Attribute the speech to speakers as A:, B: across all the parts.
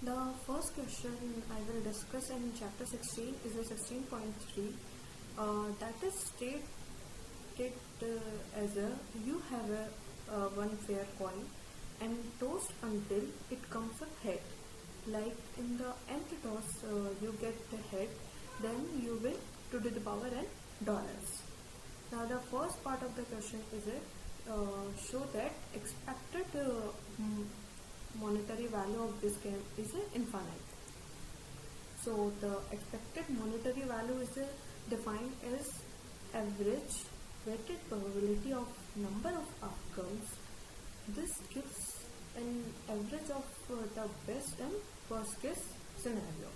A: The first question I will discuss in chapter 16 is the 16.3 that is stated as a you have a one fair coin and toss until it comes up head. Like in the nth toss you get the head, then you win 2 to the power n dollars. Now the first part of the question is show that expected monetary value of this game is infinite. So the expected monetary value is defined as average weighted probability of number of outcomes. This gives an average of the best and worst case scenario.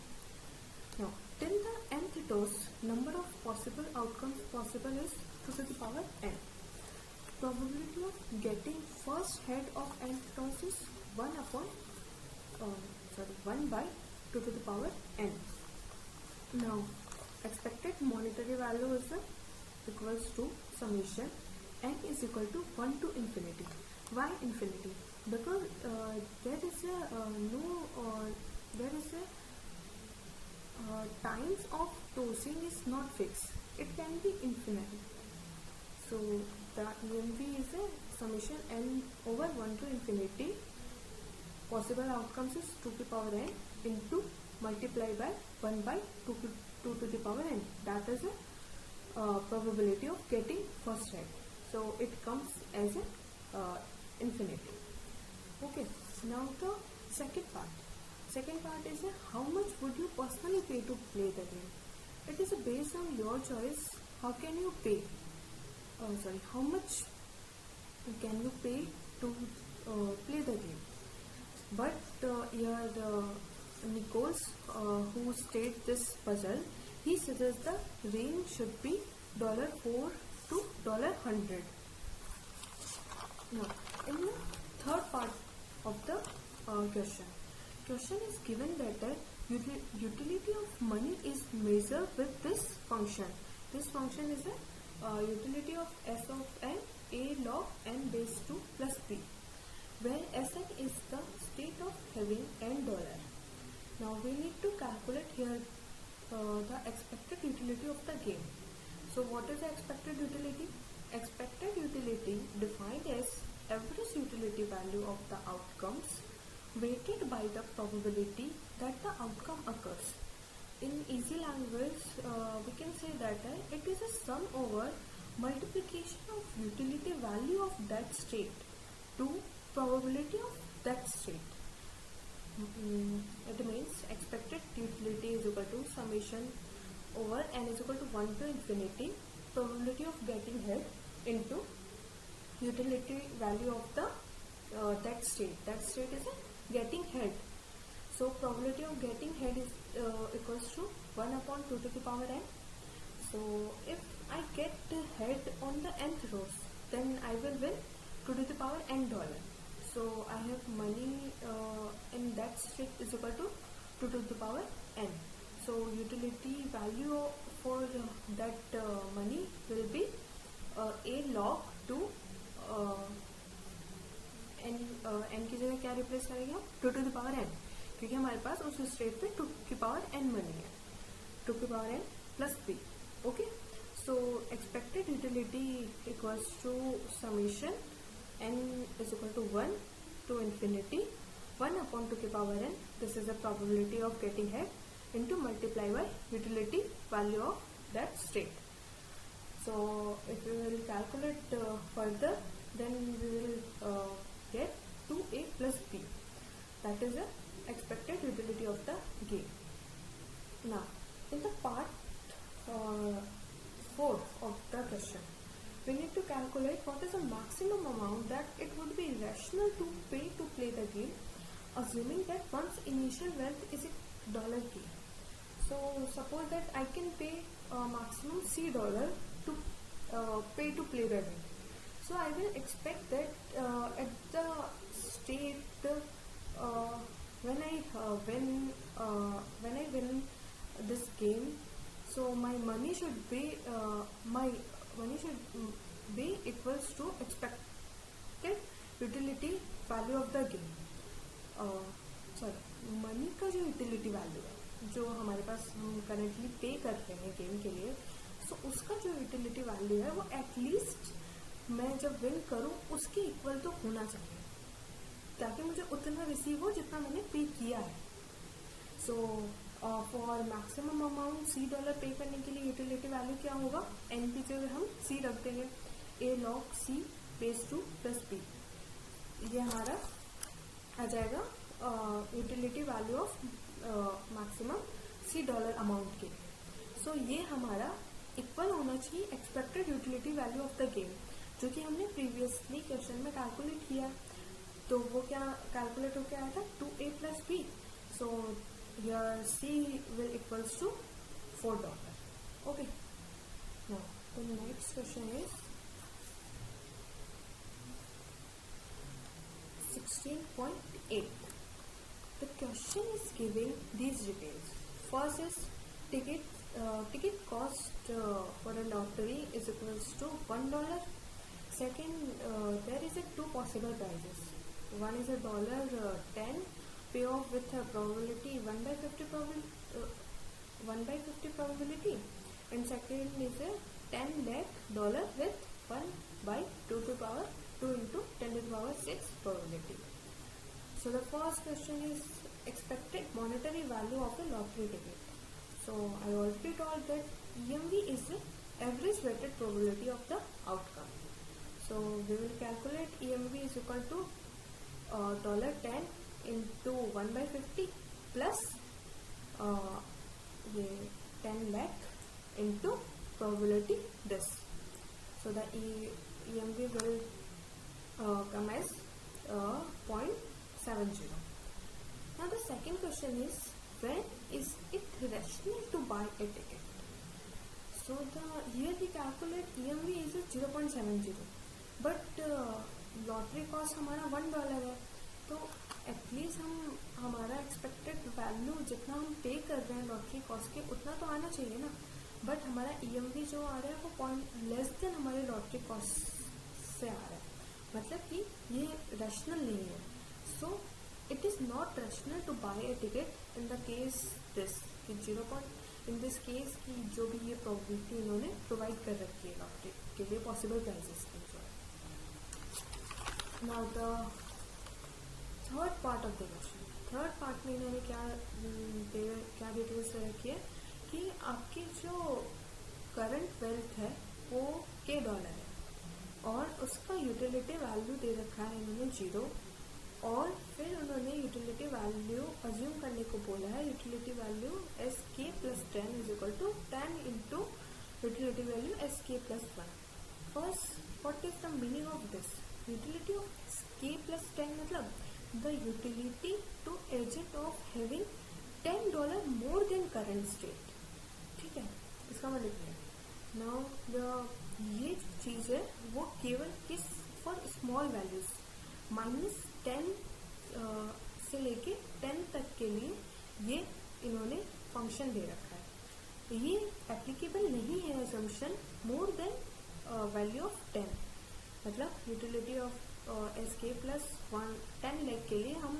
A: Now, till the nth toss, number of possible outcomes possible is 2 to the power n. Probability of getting first head of nth toss is 1 by 2 to the power n. Now, expected monetary value is equals to summation n is equal to 1 to infinity. Why infinity? Because there is times of tossing is not fixed. It can be infinite. So the EMV is a summation n over 1 to infinity. Possible outcomes is 2 to the power n into multiply by 1 by 2 to the power n. That is a probability of getting first head. So it comes as a infinity. Okay. Now the second part. Second part is how much would you personally pay to play the game? It is based on your choice. How can you pay? How much can you pay to play the game? But here Nichols, who stated this puzzle, he suggests the range should be $4 to $100. Now, in the third part of the question is given that the utility of money is measured with this function. This function is a utility of S of n a log n base 2 plus b, where Sn is the state of having n dollar. Now we need to calculate here the expected utility of the game. So what is the expected utility? Expected utility defined as average utility value of the outcomes weighted by the probability that the outcome occurs. In easy language, we can say that it is a sum over multiplication of utility value of that state to probability of that state. It means expected utility is equal to summation over n is equal to 1 to infinity probability of getting head into utility value of the that state. That state is getting head. So probability of getting head is equals to 1 upon 2 to the power n. So if I get the head on the nth rows, then I will win 2 to the power n dollar. So I have money in that state is equal to 2 to the power n. So utility value for that money will be a log to n की जगह क्या replace करेंगे हम 2 to the power n, क्योंकि हमारे पास उस state पे 2 की पावर n मनी है, 2 की power n plus b. Okay. So expected utility equals to summation n is equal to 1 to infinity 1 upon 2 की power n. This is the probability of getting head into multiply by utility value of that state. So if we will calculate further, then we will get 2a plus b. That is the expected utility of the game. Now, in the part 4 of the question, we need to calculate what is the maximum amount that it would be rational to pay to play the game, assuming that one's initial wealth is $K. So suppose that I can pay maximum $C to pay to play the game. So I will expect that at the state when I win this game, so my money should be equals to expected utility value of the game. Sorry money का जो utility value है, जो हमारे पास हम currently पे कर रहे हैं गेम के लिए, सो उसका जो यूटिलिटी वैल्यू है वो एटलीस्ट मैं जब विन करूँ उसके इक्वल तो होना चाहिए, ताकि मुझे उतना रिसीव हो जितना मैंने पे किया है. So for maximum amount $C पे करने के लिए यूटिलिटी वैल्यू क्या होगा, एन की जगह हम सी रख देंगे, ए log c base 2 plus B. ये हमारा आ जाएगा utility value of maximum $C amount के लिए. सो ये हमारा इक्वल होना चाहिए expected utility value of the game, जो कि हमने प्रीवियसली क्वेश्चन में कैलकुलेट किया. तो वो क्या कैलकुलेट होकर आया था, 2A plus B. So here C will equals to $4. Okay. Now the next question is 16.8. The question is giving these details. First is ticket cost for a lottery is equals to $1. Second, there is a two possible prices. One is $10 pay off with a probability 1/50 probability, and second is a $10 lakh with 1/2 to power 2 into 10 to the power 6 probability. So the first question is expected monetary value of a lottery ticket. So I already told that EMV is the average weighted probability of the outcome. So we will calculate EMV is equal to $10 into 1/50 plus ये 10 lakh into probability this. So the EMV will come as 0.70. Now the second question is, when is it rational to buy a ticket? So here we calculate EMV is 0.70, but lottery cost हमारा $1 है. तो at least हमारा expected value जितना हम पे कर रहे हैं लॉटरी कॉस्ट के उतना तो आना चाहिए ना, बट हमारा EMV जो आ रहा है वो लेस देन हमारे लॉटरी कॉस्ट से आ रहा है, मतलब कि ये रैशनल नहीं है. So it is not rational to buy a ticket in the case this कि 0. इन दिस केस की जो भी ये प्रोबेबिलिटी इन्होंने प्रोवाइड कर रखी है लॉटरी के लिए पॉसिबल प्राइजेस की. Now the third part of the question. Third part में इन्होंने क्या डिटेल्स दे रखी है कि आपकी जो करंट वेल्थ है वो $K है और उसका यूटिलिटी वैल्यू दे रखा है इन्होंने 0, और फिर उन्होंने यूटिलिटी वैल्यू अज्यूम करने को बोला है. Utility value SK plus 10 is equal to 10 into utility value SK plus 1. First, what is the meaning of this? Utility of SK plus 10 मतलब the utility to agent of having $10 more than current state. ठीक है, इसका मतलब है now ये चीज है वो केवल किस फॉर स्मॉल वैल्यूज -10 से लेके 10 तक के लिए ये इन्होंने फंक्शन दे रखा है. ये एप्लीकेबल नहीं है assumption more than value of 10. मतलब utility of SK plus 10 lakh के लिए हम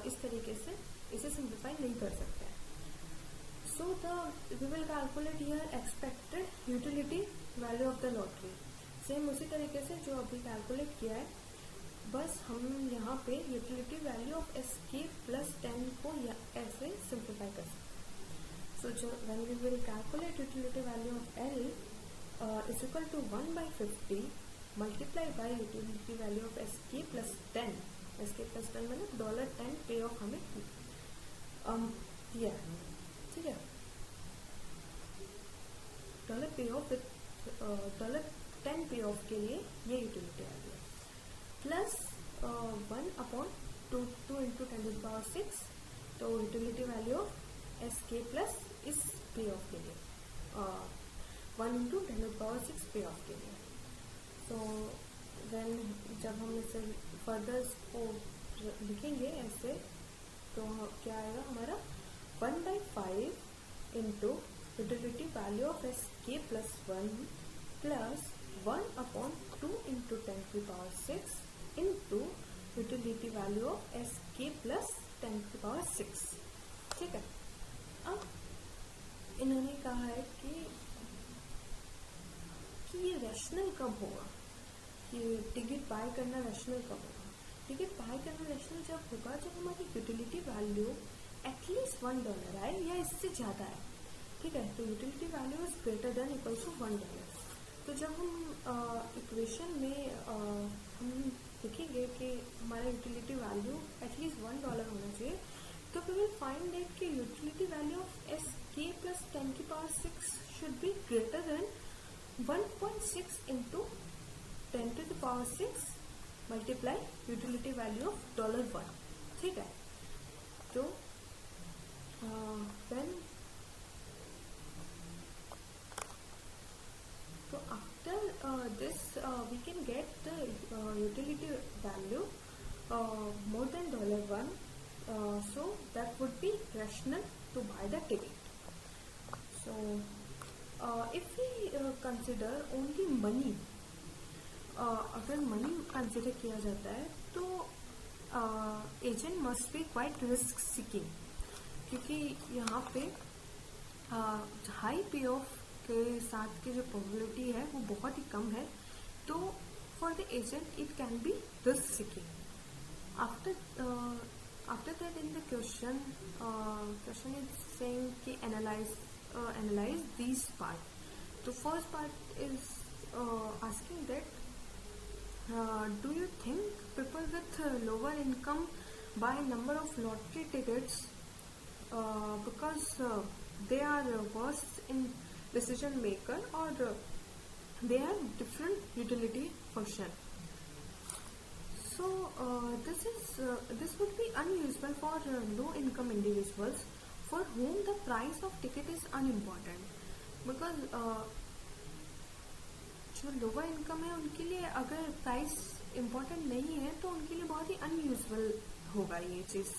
A: इस तरीके से इसे सिंप्लीफाई नहीं कर सकते हैं. So we will calculate here expected utility value of the lottery. Same उसी तरीके से जो अभी कैलकुलेट किया है, बस हम यहाँ पे utility value of SK plus 10 को ऐसे सिंप्लीफाई कर सकते हैं. सो जो when we will calculate utility value of L is equal to 1/50 multiply by utility value of SK plus 10. SK plus 10 मतलब $10 पे ऑफ हमें दिया है. ठीक है, $पे ऑफ $10 पे ऑफ के लिए ये यूटिलिटी वैल्यू है, plus 1/2 into 10 to the power 6. तो utility value of SK plus इस पे ऑफ के लिए 1 into 10 to the power 6 पे ऑफ के लिए. तो जब हम इसे फर्दर को लिखेंगे ऐसे, तो क्या आएगा हमारा 1/5 into utility value of SK plus 1 plus 1/2 into 10 to the power 6 into utility value of SK plus 10 10⁶, ठीक है। अब इन्होंने कहा है कि ये रैशनल कब होगा, कि टिकट बाय करना रैशनल कब होगा। टिकट बाय करना रैशनल जब होगा जब हमारी यूटिलिटी वैल्यू एटलीस्ट $1 आए या इससे ज़्यादा है, ठीक है। तो utility value is greater than equals to $1। तो जब हम इक्वेशन में हम लिखेंगे कि हमारा यूटिलिटी वैल्यू एटलीस्ट $1 होना चाहिए, तो वी विल फाइंड दैट कि utility value of SK plus 10⁶ should be greater than 1.6 into 10⁶ multiply utility value of $1, ठीक है। तो after this we can get the utility value more than $1, so that would be rational to buy the ticket. So if we consider only money, अगर money consider किया जाता है तो agent must be quite risk seeking, क्योंकि यहाँ पे high पे of के साथ की जो प्रोबेबिलिटी है वो बहुत ही कम है, तो for the agent it can be risk seeking. After that in the question is saying कि एनालाइज दिस पार्ट। तो first part is asking that do you think people with lower income buy number of lottery tickets because they are worse in decision maker, or they have different utility function? So this would be unusual for low income individuals for whom the price of ticket is unimportant, because जो lower income है उनके लिए अगर price important नहीं है तो उनके लिए बहुत ही अनयूजुअल होगा ये चीज़।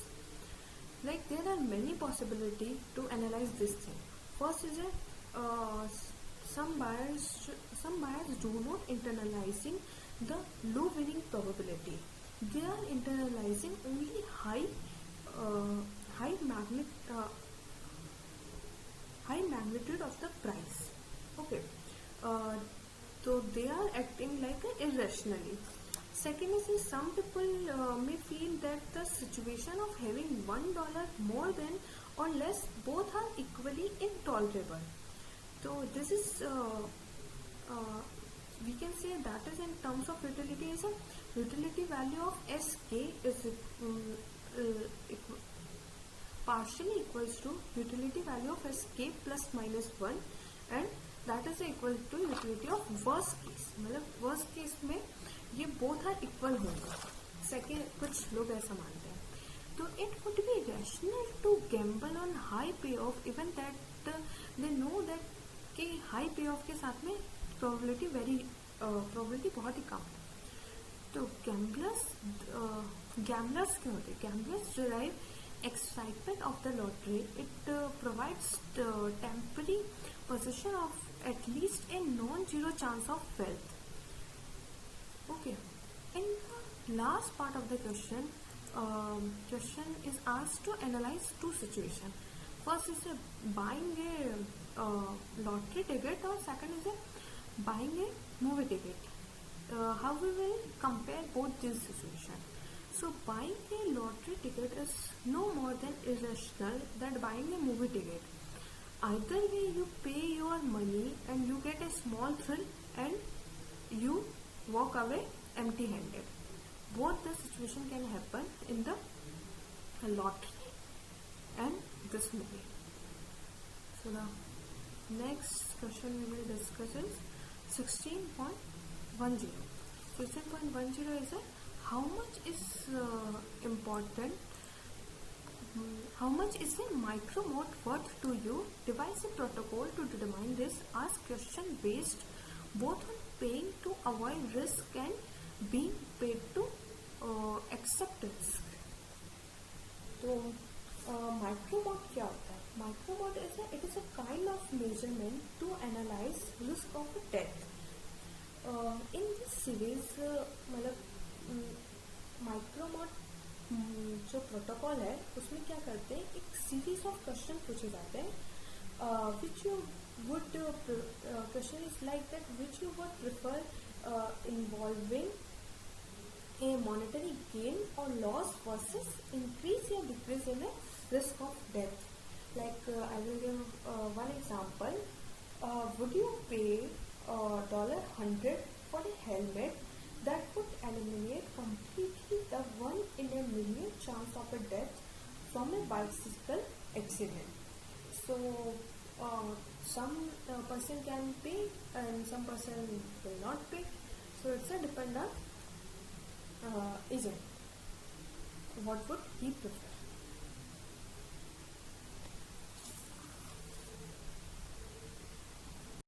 A: Like there are many possibility to analyse this thing. First is some buyers do not internalizing the low winning probability. They are internalizing only high magnitude of the price. Okay. So they are acting like irrationally. Second is some people may feel that the situation of having $1 more than or less both are equally intolerable. So this is we can say that is in terms of utility is a utility value of SK is partially equals to utility value of SK plus minus 1, and that is equal to utility of worst case। मतलब worst case में ये both are equal होंगे। Second कुछ लोग ऐसा मानते हैं। तो it would be rational to gamble on high payoff even that they know that कि high payoff के साथ में probability बहुत ही कम है। तो gamblers क्या होते हैं? Gamblers derive excitement of the lottery. It provides temporary possession of at least a non-zero chance of wealth. Okay. In the last part of the question is asked to analyze two situations. First is buying a lottery ticket, or second is buying a movie ticket. How we will compare both these situations. So buying a lottery ticket is no more than irrational than buying a movie ticket. Either way you pay your money and you get a small thrill and you walk away empty handed. Both the situation can happen in the lottery and this movie. So the next question we will discuss is 16.10. 16.10 is how much is important. How much is a micromode worth to you? Devise a protocol to determine this. Ask question based both on paying to avoid risk and being paid to accept risk. तो micromode क्या होता है? Micromode is a kind of measurement to analyze risk of a death. In this series मतलब micromode जो protocol है उसमें क्या करते हैं, एक सीरीज ऑफ क्वेश्चन पूछे जाते हैं which you would question is like that which you would prefer involving a monetary gain or loss versus increase or decrease in a risk of death. Like I will give one example. Would you pay $100 for a helmet that would eliminate completely the 1 in a million chance of a death from a bicycle accident? So some person can pay and some person will not pay. So it's a depend on agent. What would he prefer?